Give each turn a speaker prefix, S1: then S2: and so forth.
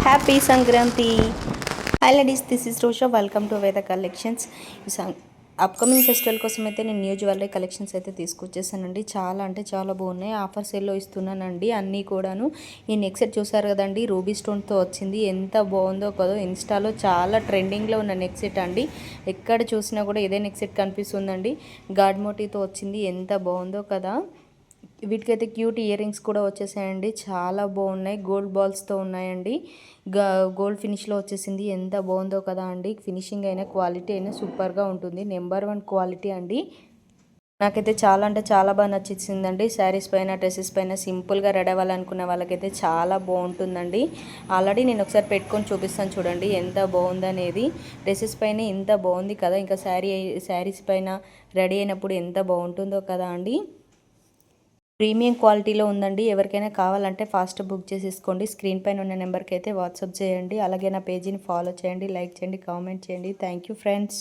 S1: Happy Sankranti. Hi ladies, this is రోషా. Welcome to వేద collections. Upcoming festival కోసం అయితే నేను న్యూ జ్యువెలరీ కలెక్షన్స్ అయితే తీసుకొచ్చేసానండి. చాలా అంటే చాలా బాగున్నాయి. ఆఫర్ సేల్లో ఇస్తున్నానండి అన్నీ కూడాను. ఈ నెక్ సెట్ చూసారు కదండి, రూబీ స్టోన్తో వచ్చింది. ఎంత బాగుందో కదా. ఇన్స్టాలో చాలా ట్రెండింగ్లో ఉన్న నెక్ సెట్ అండి. ఎక్కడ చూసినా కూడా ఇదే నెక్ సెట్ కనిపిస్తుందండి. గాడ్ మోటీతో వచ్చింది. ఎంత బాగుందో కదా. వీటికైతే క్యూట్ ఇయర్ రింగ్స్ కూడా వచ్చేసాయండి. చాలా బాగున్నాయి. గోల్డ్ బాల్స్తో ఉన్నాయండి. గోల్డ్ ఫినిష్లో వచ్చేసింది. ఎంత బాగుందో కదా అండి. ఫినిషింగ్ అయినా క్వాలిటీ అయినా సూపర్గా ఉంటుంది. నెంబర్ 1 క్వాలిటీ అండి. నాకైతే చాలా అంటే చాలా బాగా నచ్చిందండి. శారీస్ పైన, డ్రెస్సెస్ పైన సింపుల్గా రెడీ అవ్వాలనుకున్న వాళ్ళకైతే చాలా బాగుంటుందండి. ఆల్రెడీ నేను ఒకసారి పెట్టుకొని చూపిస్తాను చూడండి ఎంత బాగుందనేది. డ్రెస్సెస్ పైన ఎంత బాగుంది కదా. ఇంకా శారీస్ పైన రెడీ అయినప్పుడు ఎంత బాగుంటుందో కదా అండి. ప్రీమియం క్వాలిటీలో ఉందండి. ఎవరికైనా కావాలంటే ఫాస్ట్ బుక్ చేసేసుకోండి. స్క్రీన్ పైన ఉన్న నెంబర్కి అయితే వాట్సాప్ చేయండి. అలాగే నా పేజీని ఫాలో చేయండి, లైక్ చేయండి, కామెంట్ చేయండి. Thank you friends.